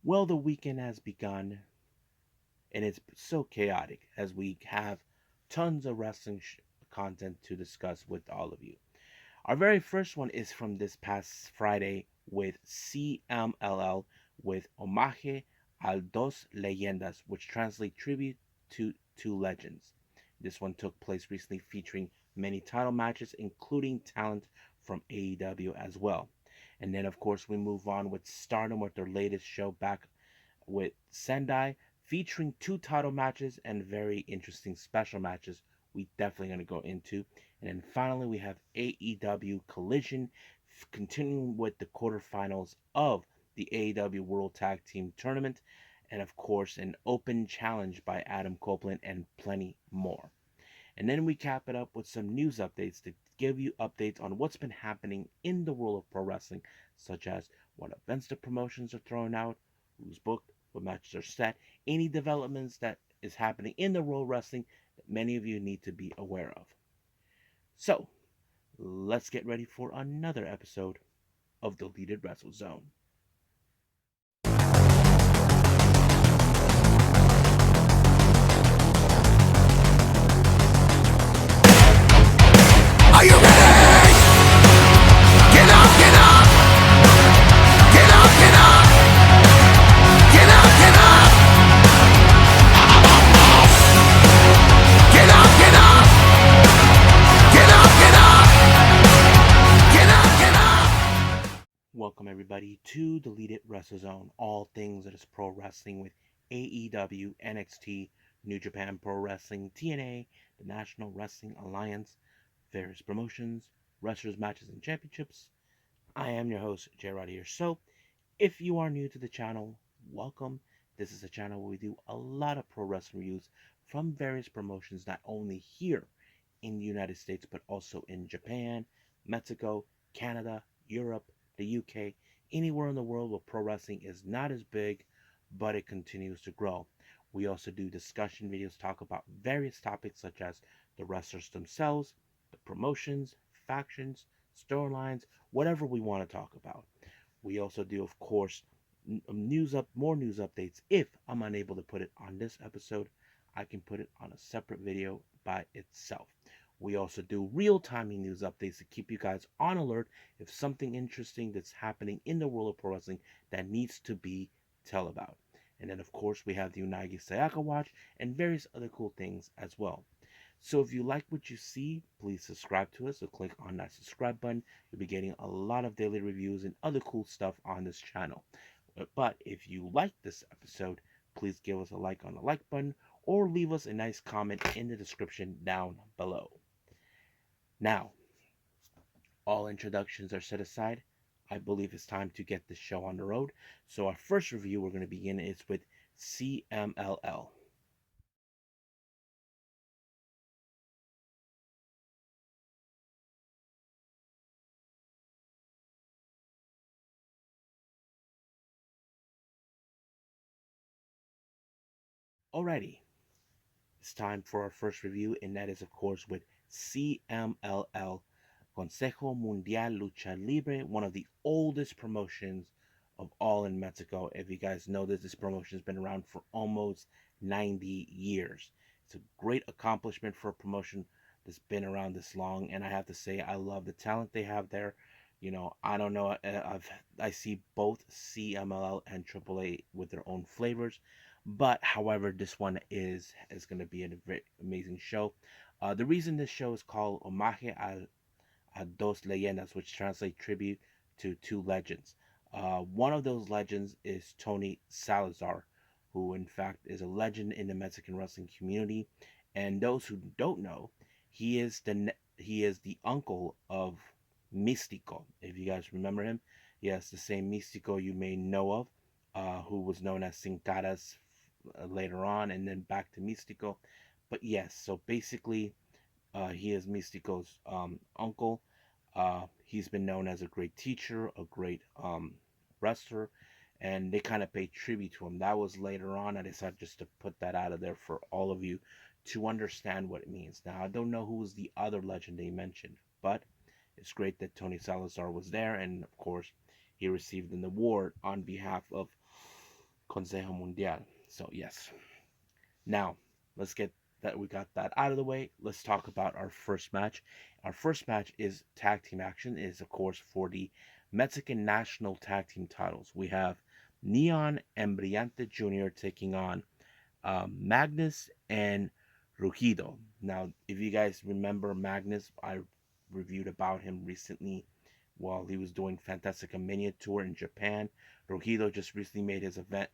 Well, the weekend has begun, and it's so chaotic as we have tons of wrestling content to discuss with all of you. Our very first one is from this past Friday with CMLL with Homaje al Dos Leyendas, which translates tribute to two legends. This one took place recently, featuring many title matches, including talent from AEW as well. And then, of course, we move on with Stardom with their latest show back with Sendai, featuring two title matches and very interesting special matches we definitely going to go into. And then finally, we have AEW Collision, continuing with the quarterfinals of the AEW World Tag Team Tournament, and of course, an open challenge by Adam Copeland and plenty more. And then we cap it up with some news updates to give you updates on what's been happening in the world of pro wrestling, such as what events the promotions are throwing out, who's booked, what matches are set, any developments that is happening in the world of wrestling that many of you need to be aware of. So, let's get ready for another episode of Deleted Wrestle Zone. Are you ready? Get up, get up! Get up, get up! Get up, get up! Get up, get up! Get up, get up! Get up, get up! Welcome everybody to Deleted Wrestle Zone, all things that is pro wrestling with AEW, NXT, New Japan Pro Wrestling, TNA, the National Wrestling Alliance, various promotions, wrestlers, matches, and championships. I am your host, Gerard here. So, if you are new to the channel, welcome. This is a channel where we do a lot of pro wrestling reviews from various promotions, not only here in the United States, but also in Japan, Mexico, Canada, Europe, the UK, anywhere in the world where pro wrestling is not as big, but it continues to grow. We also do discussion videos, talk about various topics such as the wrestlers themselves, the promotions, factions, storylines, whatever we want to talk about. We also do, of course, more news updates. If I'm unable to put it on this episode, I can put it on a separate video by itself. We also do real-time news updates to keep you guys on alert if something interesting that's happening in the world of pro wrestling that needs to be tell about. And then, of course, we have the Unagi Sayaka Watch and various other cool things as well. So if you like what you see, please subscribe to us. So click on that subscribe button. You'll be getting a lot of daily reviews and other cool stuff on this channel. But if you like this episode, please give us a like on the like button or leave us a nice comment in the description down below. Now, all introductions are set aside. I believe it's time to get this show on the road. So our first review we're going to begin is with CMLL. Alrighty, it's time for our first review, and that is, of course, with CMLL, Consejo Mundial Lucha Libre, one of the oldest promotions of all in Mexico. If you guys know this promotion has been around for almost 90 years. It's a great accomplishment for a promotion that's been around this long, and I have to say, I love the talent they have there. I don't know. I see both CMLL and AAA with their own flavors. But however, this one is going to be a very amazing show. The reason this show is called Homaje a Dos Leyendas, which translates tribute to two legends. One of those legends is Tony Salazar, who in fact is a legend in the Mexican wrestling community. And those who don't know, he is the uncle of Místico. If you guys remember him, yes, the same Místico you may know of, who was known as Sin Caras later on, and then back to Místico. But yes, so basically, he is Místico's uncle. He's been known as a great teacher, a great wrestler, and they kind of pay tribute to him. That was later on. I decided just to put that out of there for all of you to understand what it means. Now, I don't know who was the other legend they mentioned, but it's great that Tony Salazar was there, and of course, he received an award on behalf of Consejo Mundial. So yes. Now let's get that we got that out of the way. Let's talk about our first match. Our first match is tag team action. It is of course for the Mexican national tag team titles. We have Neon and Brillante Jr. taking on Magnus and Rugido. Now, if you guys remember Magnus, I reviewed about him recently while he was doing Fantastica Mania Tour in Japan. Rugido just recently made his event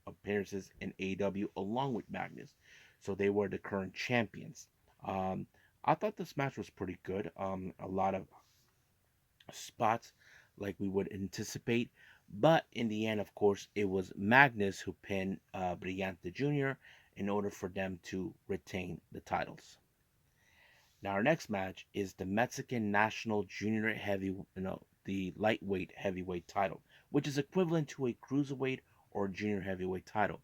appearances in AEW along with Magnus, so they were the current champions. Um, I thought this match was pretty good. A lot of spots like we would anticipate. But in the end, of course, it was Magnus who pinned Brillante Jr. in order for them to retain the titles. Now our next match is the Mexican National Junior Heavy, the lightweight heavyweight title, which is equivalent to a cruiserweight or junior heavyweight title.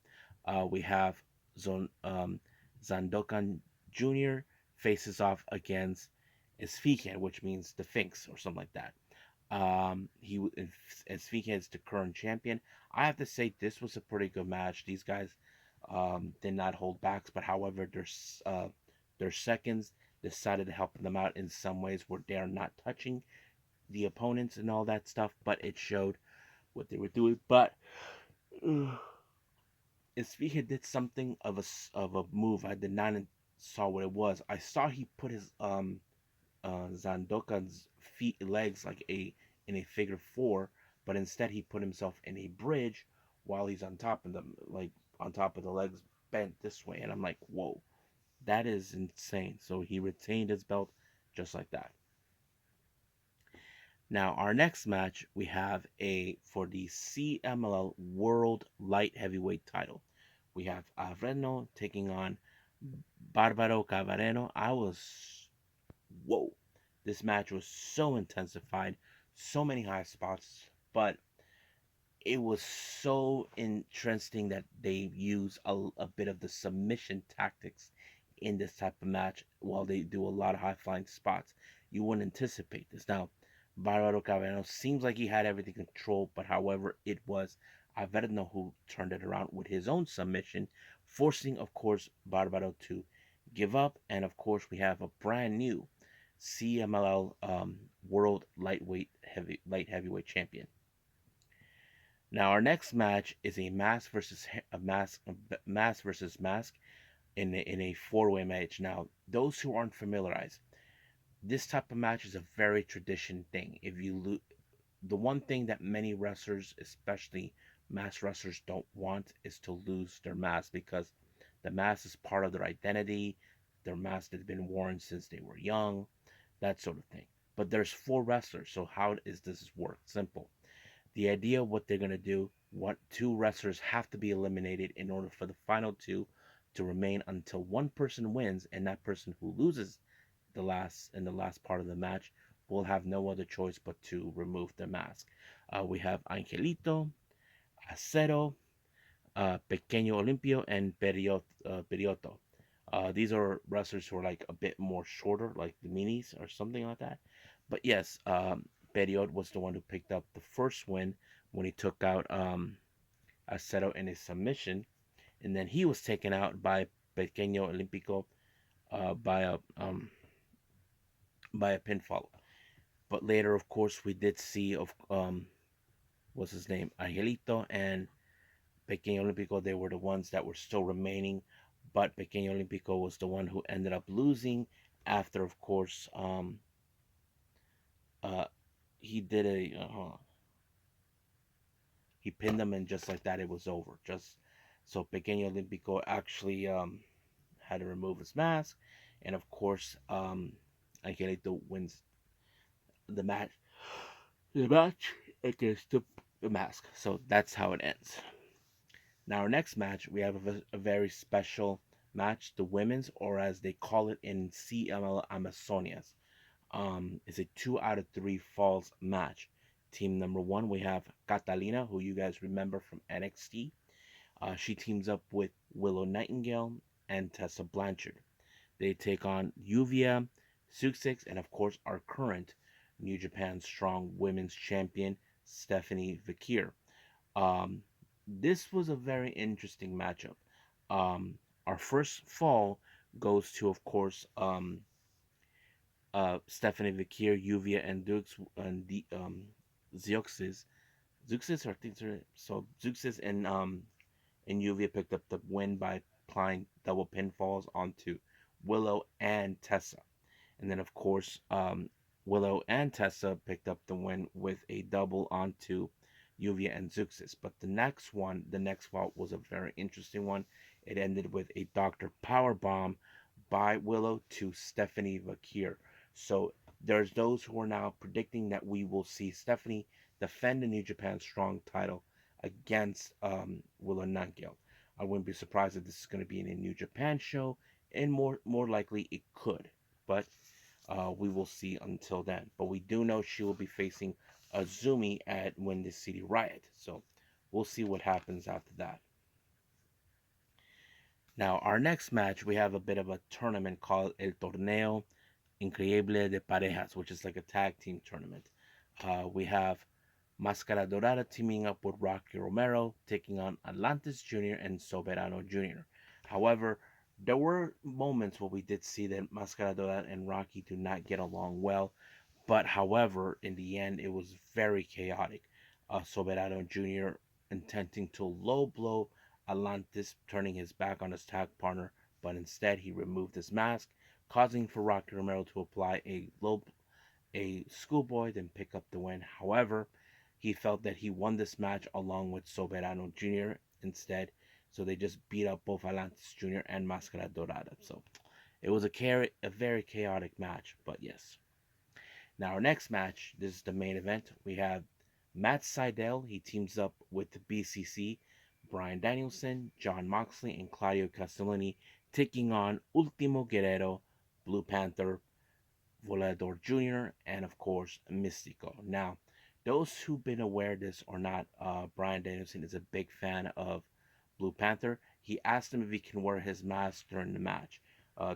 We have Zandokan Jr. faces off against Esfigen, which means the Finks or something like that. Esfigen is the current champion. I have to say this was a pretty good match. These guys did not hold backs, but however, their seconds decided to help them out in some ways where they are not touching the opponents and all that stuff, but it showed what they were doing. But Esfigen did something of a move I did not saw what it was. I saw he put his Zandokan's legs like in a figure four, but instead he put himself in a bridge while he's on top of them, like on top of the legs bent this way, and I'm like, whoa, that is insane. So he retained his belt just like that. Now our next match we have a for the CMLL World Light Heavyweight title. We have Avreno taking on Barbaro Cavareno. I was whoa. This match was so intensified, so many high spots, but it was so interesting that they use a bit of the submission tactics in this type of match while they do a lot of high flying spots. You wouldn't anticipate this. Now, Barbaro Caverno seems like he had everything controlled, but however, it was Averno who turned it around with his own submission, forcing, of course, Barbaro to give up. And of course, we have a brand new CMLL World Light Heavyweight Champion. Now our next match is a mask versus mask in a four-way match. Now those who aren't familiarized, this type of match is a very tradition thing. If you the one thing that many wrestlers, especially mask wrestlers, don't want is to lose their mask because the mask is part of their identity. Their mask has been worn since they were young, that sort of thing. But there's four wrestlers, so how is this work? Simple. The idea of what they're going to do, what two wrestlers have to be eliminated in order for the final two to remain until one person wins, and that person who loses the last part of the match will have no other choice but to remove the mask. We have Angelito, Acero, Pequeño Olimpio, and Perioto. These are wrestlers who are like a bit more shorter, like the minis or something like that. But yes, Period was the one who picked up the first win when he took out Acero in his submission, and then he was taken out by Pequeño Olímpico uh, by a um, by a pinfall. But later, of course, we did see of what's his name, Angelito and Pequeño Olímpico. They were the ones that were still remaining, but Pequeño Olímpico was the one who ended up losing after, of course, uh, he did he pinned them, and just like that, it was over. Just so Pequeño Olímpico actually had to remove his mask, and of course, Angelito wins the match. The match against the mask. So that's how it ends. Now, our next match, we have a very special match, the women's, or as they call it in CML Amazonias. It's a 2 out of 3 falls match. Team number 1, we have Catalina, who you guys remember from NXT. She teams up with Willow Nightingale and Tessa Blanchard. They take on Yuvia, Sussex, and of course our current New Japan Strong Women's Champion, Stephanie Vakir. Um, this was a very interesting matchup. Um, our first fall goes to, of course, Stephanie Vikir, Yuvia, and Dukes and the Zeuxis. Zeuxis or things are so Zeuxis and Yuvia picked up the win by applying double pinfalls onto Willow and Tessa. And then, of course, Willow and Tessa picked up the win with a double onto Yuvia and Zeuxis. But the next fault was a very interesting one. It ended with a Dr. Power Bomb by Willow to Stephanie Vakir. So there's those who are now predicting that we will see Stephanie defend the New Japan Strong title against Willow Nangel. I wouldn't be surprised if this is going to be in a New Japan show, and more likely it could. But we will see until then. But we do know she will be facing Azumi at Win City Riot. So we'll see what happens after that. Now, our next match, we have a bit of a tournament called El Torneo Increíble de Parejas, which is like a tag team tournament. We have Mascara Dorada teaming up with Rocky Romero, taking on Atlantis Jr. and Soberano Jr. However, there were moments where we did see that Mascara Dorada and Rocky do not get along well, but however, in the end, it was very chaotic. Soberano Jr. intending to low blow Atlantis, turning his back on his tag partner, but instead he removed his mask, causing for Rocky Romero to apply a schoolboy, then pick up the win. However, he felt that he won this match along with Soberano Jr. instead, so they just beat up both Atlantis Jr. and Mascara Dorada. So it was a very chaotic match, but yes. Now, our next match, this is the main event. We have Matt Seidel. He teams up with the BCC, Brian Danielson, John Moxley, and Claudio Castellini, taking on Ultimo Guerrero, Blue Panther, Volador Jr., and of course, Mystico. Now, those who've been aware of this or not, Brian Danielson is a big fan of Blue Panther. He asked him if he can wear his mask during the match.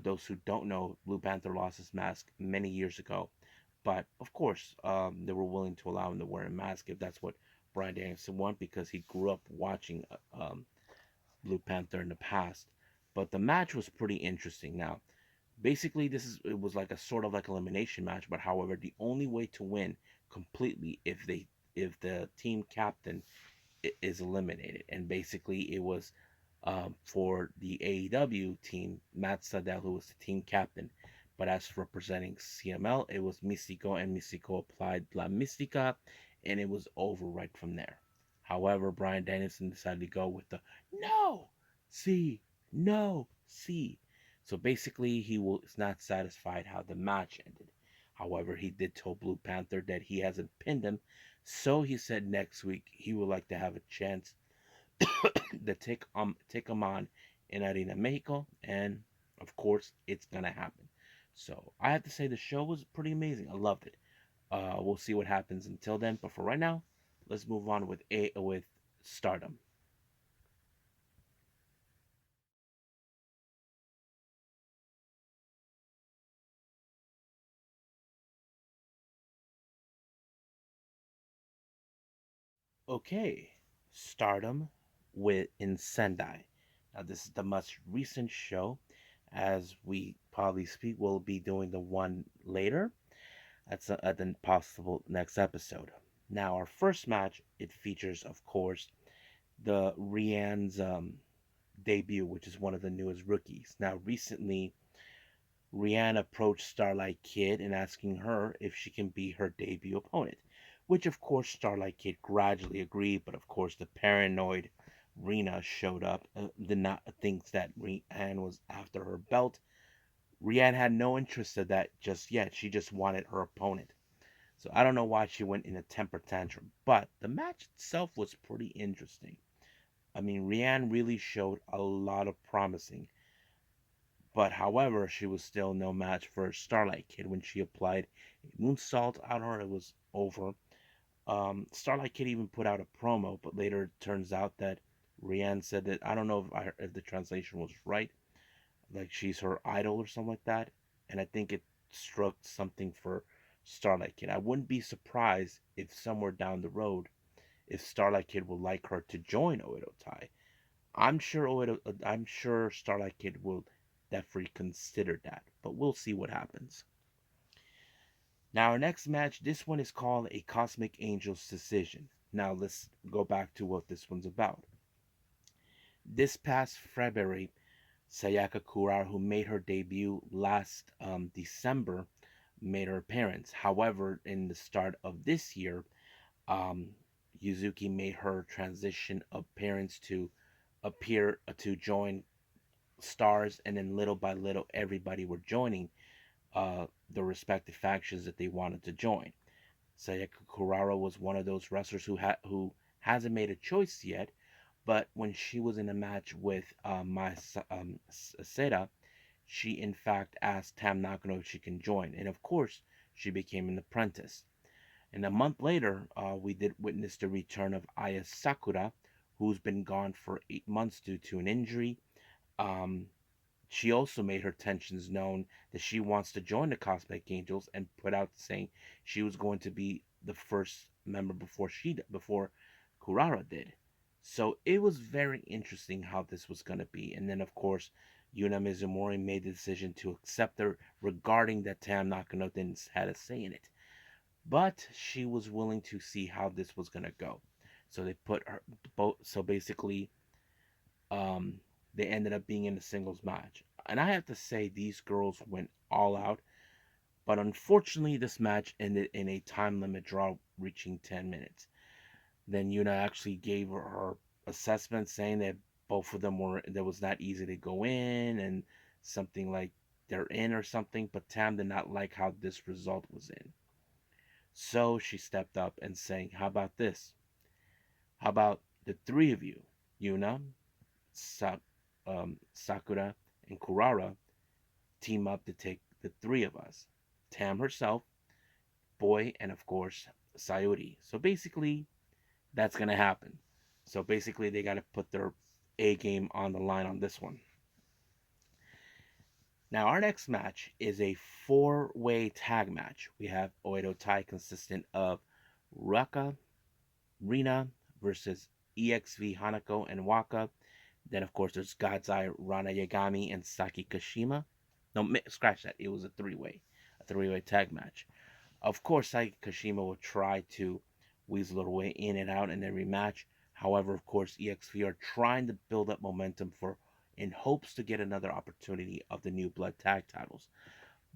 Those who don't know, Blue Panther lost his mask many years ago. But of course, they were willing to allow him to wear a mask if that's what Brian Danielson wanted because he grew up watching Blue Panther in the past. But the match was pretty interesting. Now, basically, it was like a sort of like elimination match. But however, the only way to win completely if the team captain is eliminated, and basically it was for the AEW team, Matt Sadel, who was the team captain. But as representing CML, it was Mystico, and Mystico applied La Mystica, and it was over right from there. However, Brian Danielson decided to go with the no, see, no, see. So basically, he was not satisfied how the match ended. However, he did tell Blue Panther that he hasn't pinned him, so he said next week he would like to have a chance to take him on in Arena Mexico, and of course it's gonna happen. So I have to say the show was pretty amazing. I loved it. We'll see what happens until then, but for right now, let's move on with Stardom. Okay, Stardom with in Sendai. Now this is the most recent show. As we probably speak, we'll be doing the one later. At the possible next episode. Now, our first match, it features, of course, the Rianne's debut, which is one of the newest rookies. Now, recently, Rianne approached Starlight Kid and asking her if she can be her debut opponent, which, of course, Starlight Kid gradually agreed, but of course, the paranoid Rena showed up, did not thinks that Rianne was after her belt. Rianne had no interest in that just yet. She just wanted her opponent. So I don't know why she went in a temper tantrum, but the match itself was pretty interesting. I mean, Rianne really showed a lot of promising, but however, she was still no match for Starlight Kid. When she applied a moonsault on her, it was over. Starlight Kid even put out a promo, but later it turns out that Rianne said that I don't know if the translation was right, like she's her idol or something like that, and I think it struck something for Starlight Kid. I wouldn't be surprised if somewhere down the road if Starlight Kid would like her to join Oedo Tai. I'm sure Starlight Kid will definitely consider that, but we'll see what happens. Now our next match, this one is called a Cosmic Angels Decision. Now let's go back to what this one's about. This past February, Sayaka Kurara, who made her debut last December, made her appearance. However, in the start of this year, um, Yuzuki made her transition appearance to appear to join Stars, and then little by little, everybody were joining the respective factions that they wanted to join. Sayaka Kurara was one of those wrestlers who hasn't made a choice yet, but when she was in a match with Mai Seda, she in fact asked Tam Nakano if she can join, and of course she became an apprentice. And a month later, we did witness the return of Aya Sakura, who's been gone for 8 months due to an injury. Um, she also made her intentions known that she wants to join the Cosmic Angels and put out saying she was going to be the first member before Kurara did. So it was very interesting how this was going to be. And then, of course, Yuna Mizumori made the decision to accept her regarding that Tam Nakano didn't had a say in it. But she was willing to see how this was going to go. So they put her both. So basically, um, they ended up being in a singles match. And I have to say, these girls went all out. But unfortunately, this match ended in a time limit draw reaching 10 minutes. Then Yuna actually gave her assessment saying that both of them were, that was not easy to go in and something like they're in or something. But Tam did not like how this result was in. So she stepped up and saying, how about this? How about the three of you, Yuna, Sa- Sakura, and Kurara, team up to take the three of us, Tam herself, Boy, and of course Sayuri. So basically, that's gonna happen. So basically, they gotta put their A game on the line on this one. Now, our next match is a four-way tag match. We have Oedo Tai consistent of Raka, Rina versus EXV Hanako and Waka. Then, of course, there's God's Eye, Rana Yagami, and Saki Kashima. No, scratch that. It was a three-way tag match. Of course, Saki Kashima will try to weasel her way in and out in every match. However, of course, EXV are trying to build up momentum for in hopes to get another opportunity of the new blood tag titles.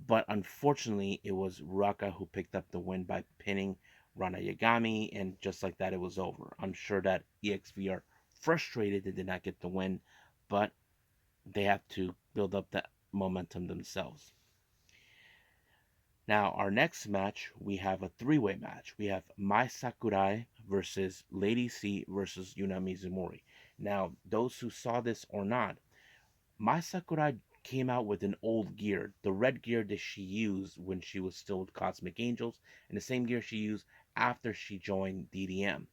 But unfortunately, it was Raka who picked up the win by pinning Rana Yagami, and just like that, it was over. I'm sure that EXV are frustrated they did not get the win, but they have to build up that momentum themselves. Now, our next match, we have a three-way match. We have Mai Sakurai versus Lady C versus Yuna Mizumori. Now, those who saw this or not, Mai Sakurai came out with an old gear, the red gear that she used when she was still with Cosmic Angels, and the same gear she used after she joined DDM.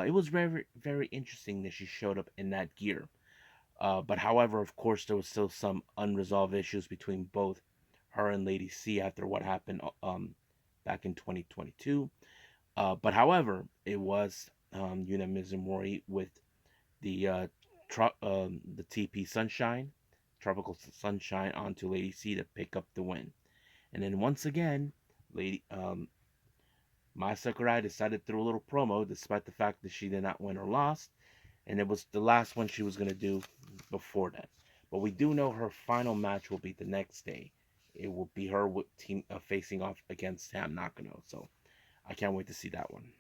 It was very, very interesting that she showed up in that gear. But however, of course, there was still some unresolved issues between both her and Lady C after what happened back in 2022. But however, it was Yuna Mizumori with the the TP Sunshine, Tropical Sunshine, onto Lady C to pick up the win. And then once again, Lady Mai Sakurai decided to throw a little promo, despite the fact that she did not win or lost, and it was the last one she was going to do before that. But we do know her final match will be the next day. It will be her with team facing off against Tam Nakano. So I can't wait to see that one.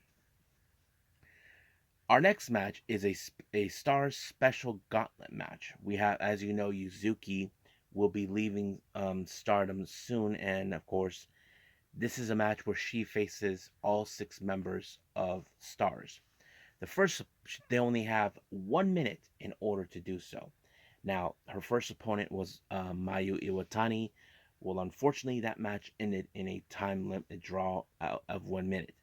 Our next match is a Stars special gauntlet match. We have, as you know, Yuzuki will be leaving Stardom soon, and of course, this is a match where she faces all 6 members of Stars. The first, they only have 1 minute in order to do so. Now, her first opponent was Mayu Iwatani. Well, unfortunately, that match ended in a time limit draw of 1 minute.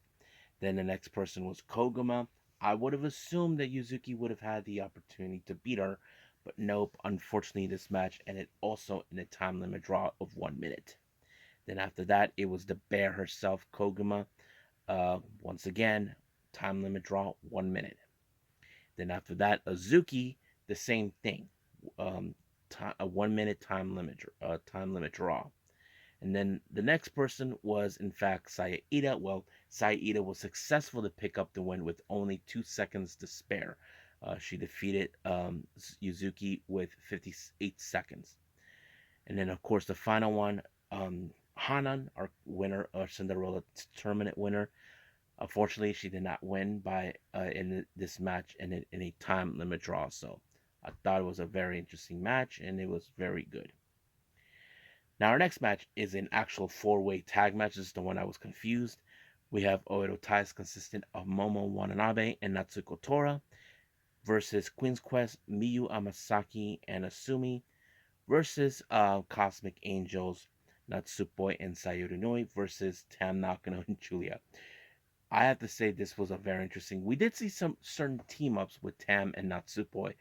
Then the next person was Koguma. I would have assumed that Yuzuki would have had the opportunity to beat her, but nope. Unfortunately, this match ended also in a time limit draw of 1 minute. Then after that, it was the bear herself, Koguma. Once again, time limit draw, 1 minute. Then after that, Azuki, the same thing, um, a 1 minute time limit draw. And then the next person was, in fact, Saida. Well, Saida was successful to pick up the win with only 2 seconds to spare. She defeated Yuzuki with 58 seconds. And then, of course, the final one, Hanan, our winner, our Cinderella tournament winner. Unfortunately, she did not win by in this match in a time limit draw. So I thought it was a very interesting match, and it was very good. Now, our next match is an actual four-way tag match. This is the one I was confused. We have Oedo ties consistent of Momo Watanabe and Natsuko Tora versus Queen's Quest, Miyu Amasaki and Asumi versus Cosmic Angels, Natsupoi and Sayuri Noi versus Tam Nakano and Julia. I have to say this was a very interesting. We did see some certain team ups with Tam and Natsupoi.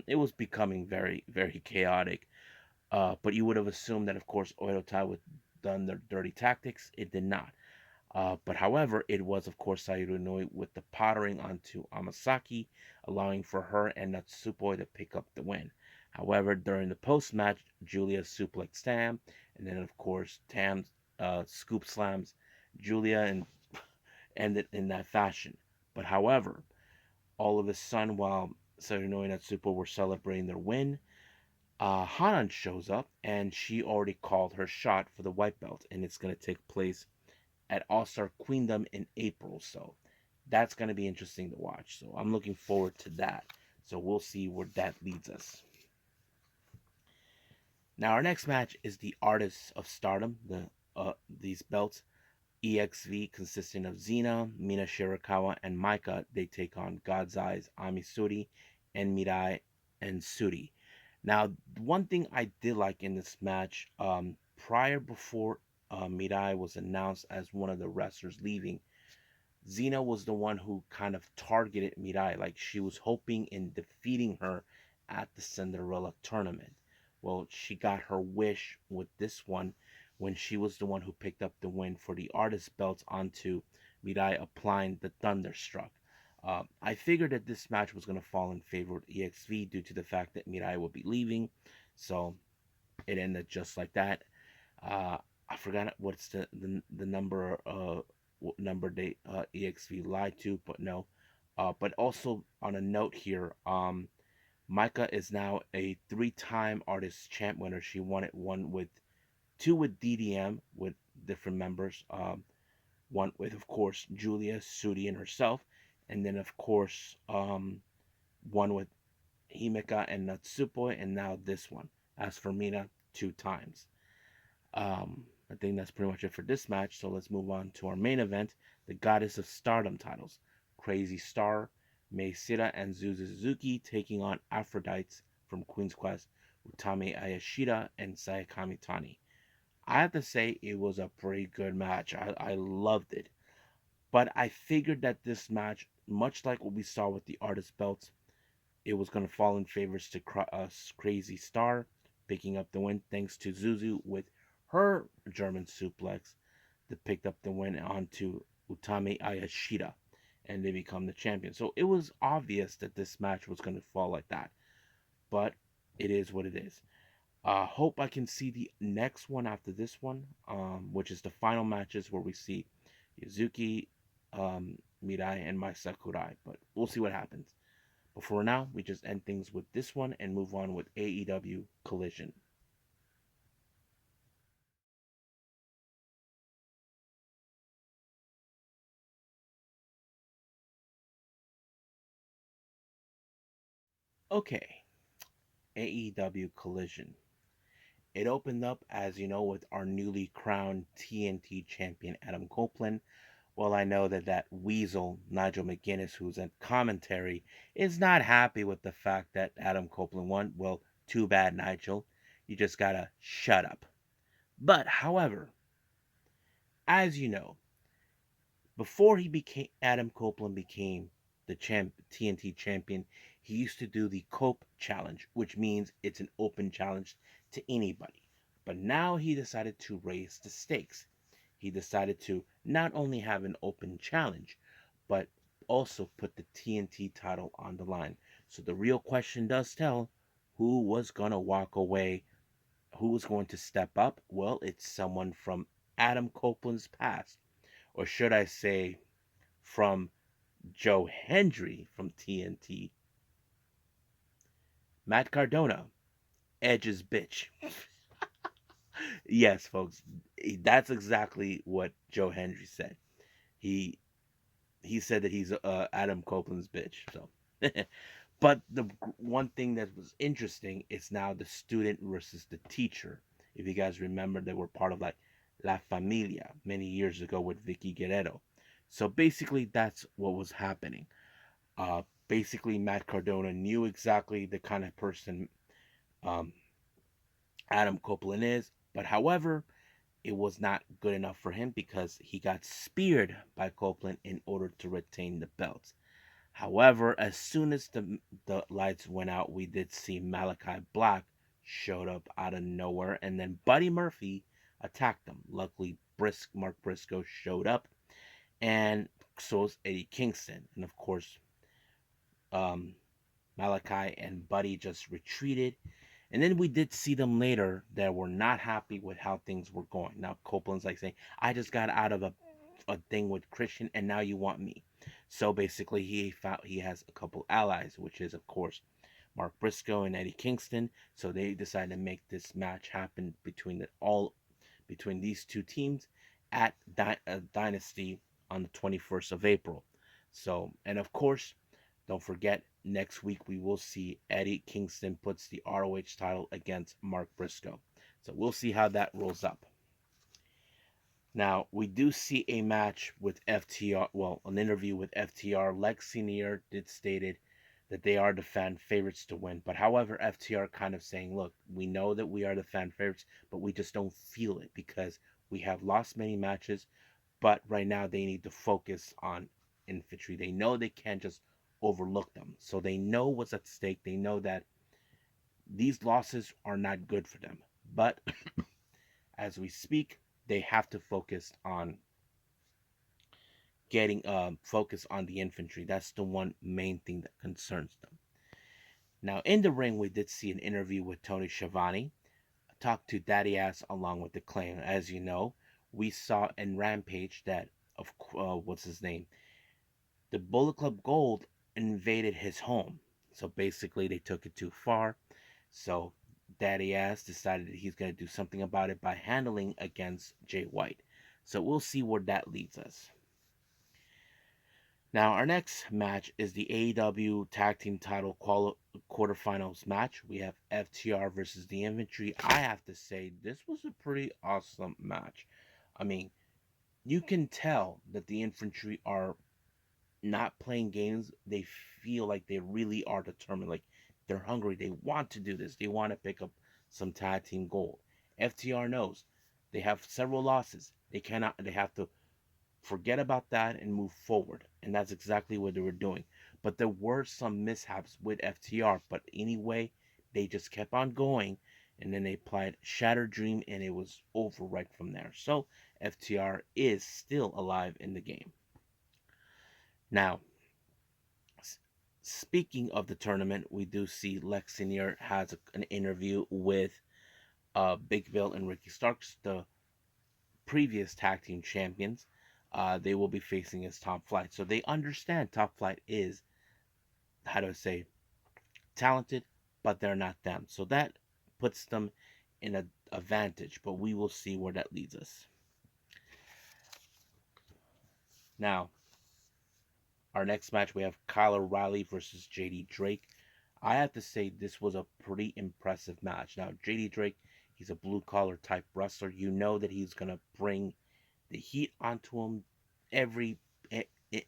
It was becoming very, very chaotic. But you would have assumed that, of course, Oedo would done their dirty tactics. It did not. But however, it was, of course, Sayuri Noi with the pottering onto Amasaki, allowing for her and Natsupoi to pick up the win. However, during the post match, Julia suplexed Tam, and then, of course, Tam scoop slams Julia and ended in that fashion. But however, all of a sudden, while Sayuri Noi and Natsupoi were celebrating their win, Hanan shows up and she already called her shot for the white belt, and it's going to take place at All Star Queendom in April. So that's going to be interesting to watch. So I'm looking forward to that. So we'll see where that leads us. Now our next match is the Artists of Stardom. These belts, EXV, consisting of Xena, Mina Shirakawa, and Maika. They take on God's Eyes, Amisuri, and Mirai and Suri. Now, one thing I did like in this match, before Mirai was announced as one of the wrestlers leaving, Xena was the one who kind of targeted Mirai, like she was hoping in defeating her at the Cinderella tournament. Well, she got her wish with this one when she was the one who picked up the win for the artist belts onto Mirai, applying the Thunderstruck. I figured that this match was going to fall in favor of EXV due to the fact that Mirai would be leaving, so it ended just like that. I forgot what's the number what number they EXV lied to, but no. But also on a note here, Micah is now a three-time artist champ winner. She won it two with DDM with different members. One with, of course, Julia, Sudi, and herself, and then of course one with Himeka and Natsupoi, and now this one. As for Mina, 2 times. I think that's pretty much it for this match. So let's move on to our main event, the Goddess of Stardom titles. Crazy Star, Mei Sira, and Zuzu Suzuki taking on Aphrodites from Queen's Quest, Utami Ayashida and Sayakami Tani. I have to say it was a pretty good match. I loved it. But I figured that this match, much like what we saw with the artist belts, it was going to fall in favors to Crazy Star, picking up the win thanks to Zuzu with her German suplex that picked up the win onto Utami Ayashida, and they become the champion. So it was obvious that this match was going to fall like that, but it is what it is. Hope I can see the next one after this one, which is the final matches where we see Yuzuki, Mirai, and Mai Sakurai. But we'll see what happens. But for now, we just end things with this one and move on with AEW Collision. Okay, AEW Collision. It opened up, as you know, with our newly crowned TNT champion Adam Copeland. Well, I know that weasel, Nigel McGuinness, who's in commentary, is not happy with the fact that Adam Copeland won. Well, too bad, Nigel. You just gotta shut up. But, however, as you know, before Adam Copeland became the TNT champion, he used to do the Cope challenge, which means it's an open challenge to anybody. But now he decided to raise the stakes. He decided to not only have an open challenge, but also put the TNT title on the line. So the real question does tell, who was going to walk away, who was going to step up? Well, it's someone from Adam Copeland's past, or should I say, from Joe Hendry from TNT, Matt Cardona, Edge's bitch. Yes, folks, that's exactly what Joe Hendry said. He he said that he's Adam Copeland's bitch. So, but the one thing that was interesting is now the student versus the teacher. If you guys remember, they were part of like La Familia many years ago with Vicky Guerrero. So basically, that's what was happening. Basically, Matt Cardona knew exactly the kind of person um, Adam Copeland is, but however, it was not good enough for him because he got speared by Copeland in order to retain the belt. However, as soon as the lights went out, we did see Malachi Black showed up out of nowhere, and then Buddy Murphy attacked him. Luckily, Mark Briscoe showed up, and so was Eddie Kingston, and of course, um, Malachi and Buddy just retreated. And then we did see them later that were not happy with how things were going. Now Copeland's like saying, "I just got out of a thing with Christian, and now you want me." So basically, he has a couple allies, which is of course Mark Briscoe and Eddie Kingston. So they decided to make this match happen between these two teams at Dynasty on the 21st of April. So, and of course, don't forget, next week we will see Eddie Kingston puts the ROH title against Mark Briscoe. So we'll see how that rolls up. Now, we do see a match with FTR, well, an interview with FTR. Lex Senior did stated that they are the fan favorites to win. But however, FTR kind of saying, look, we know that we are the fan favorites, but we just don't feel it because we have lost many matches. But right now they need to focus on infantry. They know they can't just overlook them. So they know what's at stake. They know that these losses are not good for them. But as we speak, they have to focus on the infantry. That's the one main thing that concerns them. Now in the ring, we did see an interview with Tony Schiavone, talk to Daddy Ass along with the Claim. As you know, we saw in Rampage that of what's his name, the Bullet Club Gold invaded his home. So basically, they took it too far. So Daddy Ass decided that he's going to do something about it by handling against Jay White. So we'll see where that leads us. Now, our next match is the AEW Tag Team Title Quarterfinals match. We have FTR versus the Infantry. I have to say, this was a pretty awesome match. I mean, you can tell that the Infantry are not playing games. They feel like they really are determined. Like they're hungry. They want to do this. They want to pick up some tag team gold. FTR knows they have several losses. They cannot. They have to forget about that and move forward. And that's exactly what they were doing. But there were some mishaps with FTR. But anyway, they just kept on going. And then they applied Shattered Dream, and it was over right from there. So FTR is still alive in the game. Now, speaking of the tournament, we do see Lex Senior has an interview with Big Bill and Ricky Starks, the previous tag team champions. They will be facing as Top Flight. So they understand Top Flight is, how do I say, talented, but they're not them. So that puts them in an advantage, but we will see where that leads us. Now, our next match, we have Kyle O'Reilly versus JD Drake. I have to say this was a pretty impressive match. Now, JD Drake, he's a blue collar type wrestler. You know that he's gonna bring the heat onto him, every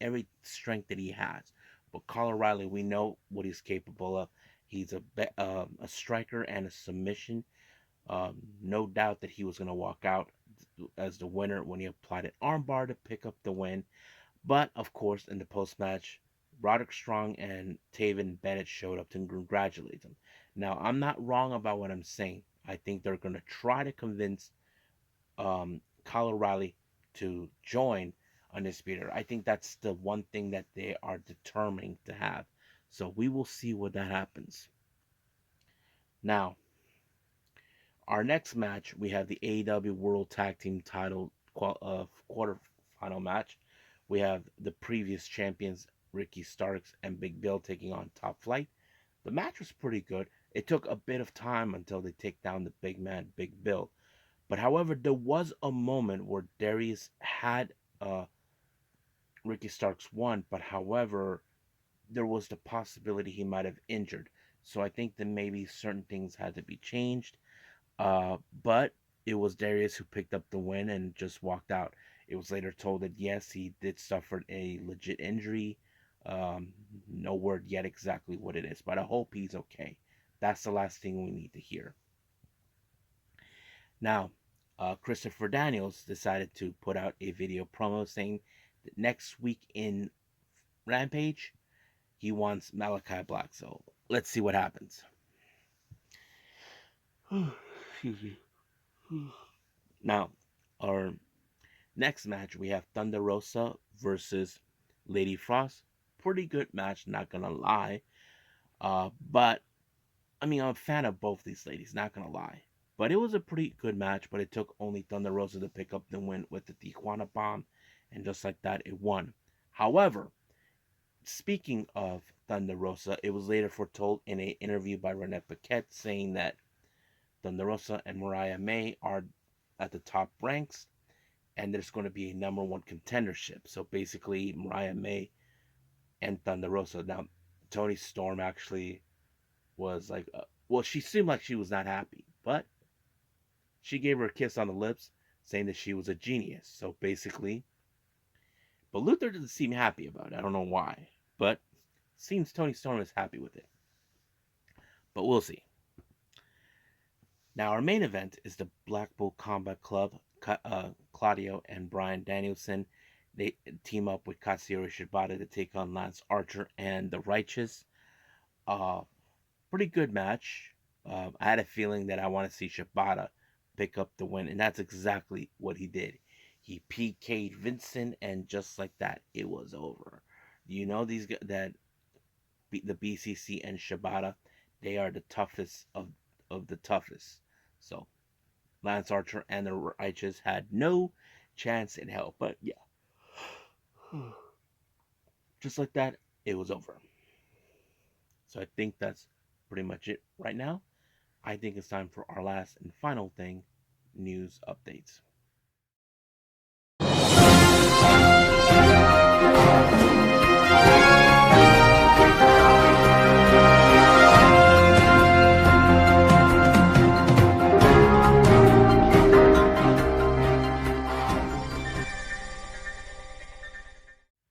every strength that he has. But Kyle O'Reilly, we know what he's capable of. He's a striker and a submission. No doubt that he was gonna walk out as the winner when he applied an armbar to pick up the win. But of course, in the post match, Roderick Strong and Taven Bennett showed up to congratulate him. Now, I'm not wrong about what I'm saying. I think they're going to try to convince Kyle O'Reilly to join Undisputed. I think that's the one thing that they are determining to have. So we will see what that happens. Now, our next match, we have the AEW World Tag Team title quarterfinal match. We have the previous champions, Ricky Starks and Big Bill, taking on Top Flight. The match was pretty good. It took a bit of time until they take down the big man, Big Bill. But however, there was a moment where Darius had Ricky Starks won, but however, there was the possibility he might have injured. So I think that maybe certain things had to be changed. But it was Darius who picked up the win and just walked out. It was later told that yes, he did suffer a legit injury. No word yet exactly what it is, but I hope he's okay. That's the last thing we need to hear. Now, Christopher Daniels decided to put out a video promo saying that next week in Rampage, he wants Malachi Black. So let's see what happens. Excuse me. Now, our next match, we have Thunder Rosa versus Lady Frost. Pretty good match, not gonna lie. But I mean, I'm a fan of both these ladies, not gonna lie. But it was a pretty good match, but it took only Thunder Rosa to pick up the win with the Tijuana Bomb, and just like that, it won. However, speaking of Thunder Rosa, it was later foretold in an interview by Renee Paquette saying that Thunder Rosa and Mariah May are at the top ranks, and there's going to be a number one contendership. So basically, Mariah May and Thunder Rosa. Now, Toni Storm actually was like, well, she seemed like she was not happy, but she gave her a kiss on the lips, saying that she was a genius. So basically, but Luther didn't seem happy about it. I don't know why, but seems Toni Storm is happy with it. But we'll see. Now, our main event is the Blackpool Combat Club. Claudio and Brian Danielson, they team up with Katsuyori Shibata to take on Lance Archer and the Righteous. Pretty good match. I had a feeling that I want to see Shibata pick up the win, and that's exactly what he did. He PK'd Vincent, and just like that, it was over. You know these that the BCC and Shibata, they are the toughest of the toughest. So Lance Archer and the Righteous had no chance in hell. But yeah, just like that, it was over. So I think that's pretty much it right now. I think it's time for our last and final thing, news updates.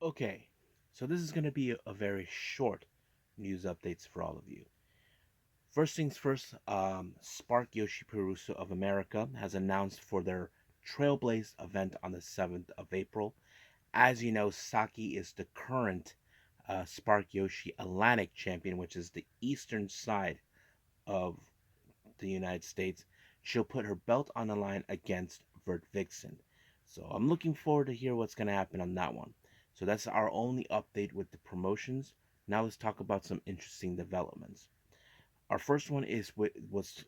Okay, so this is going to be a very short news updates for all of you. First things first, Spark Yoshi Puroresu of America has announced for their Trailblaze event on the 7th of April. As you know, Saki is the current Spark Yoshi Atlantic champion, which is the eastern side of the United States. She'll put her belt on the line against Vert Vixen. So I'm looking forward to hear what's going to happen on that one. So that's our only update with the promotions. Now let's talk about some interesting developments. Our first one was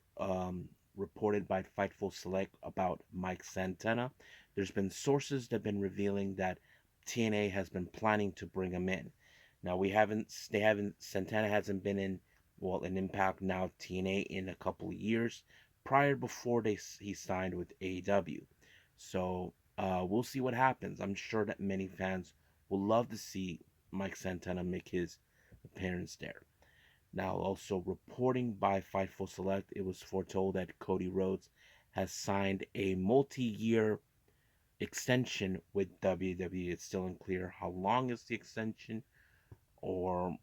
reported by Fightful Select about Mike Santana. There's been sources that have been revealing that TNA has been planning to bring him in. Now Santana hasn't been in Impact, now TNA, in a couple of years before he signed with AEW. So we'll see what happens. I'm sure that many fans will love to see Mike Santana make his appearance there. Now, also reporting by Fightful Select, it was foretold that Cody Rhodes has signed a multi-year extension with WWE. It's still unclear how long is the extension or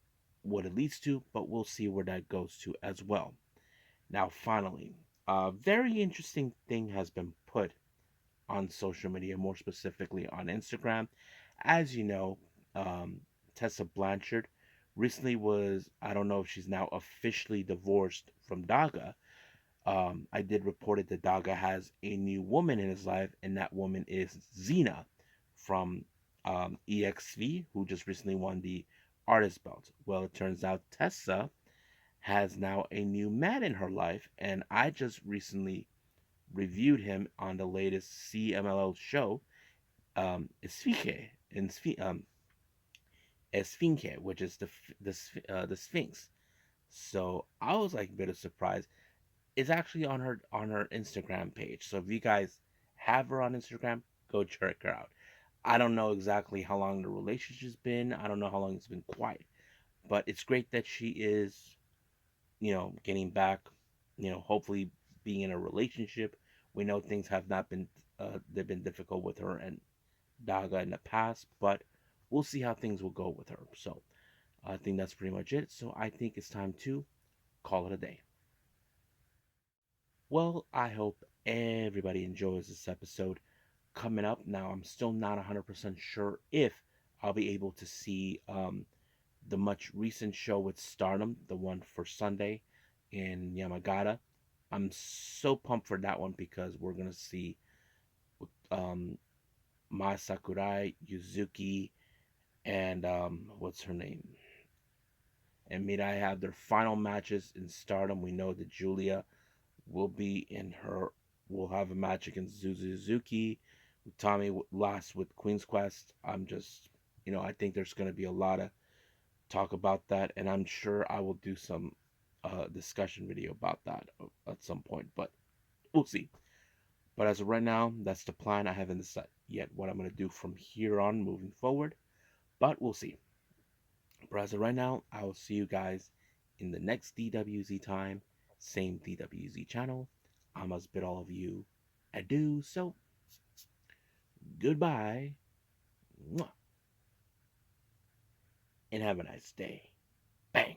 what it leads to, but we'll see where that goes to as well. Now, finally, a very interesting thing has been put on social media, more specifically on Instagram. As you know, Tessa Blanchard recently I don't know if she's now officially divorced from Daga. I did report it that Daga has a new woman in his life, and that woman is Xena from EXV, who just recently won the artist belt. Well, it turns out Tessa has now a new man in her life, and I just recently reviewed him on the latest CMLL show, Esfinge, Esfinge, which is the Sphinx. So I was like a bit of surprise. It's actually on her Instagram page. So if you guys have her on Instagram, go check her out. I don't know exactly how long the relationship's been. I don't know how long it's been quiet, but it's great that she is, getting back. Hopefully being in a relationship. We know things have not been they've been difficult with her and Daga in the past, but we'll see how things will go with her. So I think that's pretty much it. So I think it's time to call it a day. Well, I hope everybody enjoys this episode. Coming up now, I'm still not 100% sure if I'll be able to see the much recent show with Stardom, the one for Sunday in Yamagata. I'm so pumped for that one because we're gonna see um, Mai Sakurai, Yuzuki, and what's her name? And Mirai have their final matches in Stardom. We know that Julia will be in her. Will have a match against Suzuki. Tommy last with Queen's Quest. I think there's going to be a lot of talk about that, and I'm sure I will do some discussion video about that at some point. But we'll see. But as of right now, that's the plan. I haven't decided yet what I'm going to do from here on moving forward. But we'll see. But as of right now, I will see you guys in the next DWZ time, same DWZ channel. I must bid all of you adieu. So, goodbye, and have a nice day. Bang.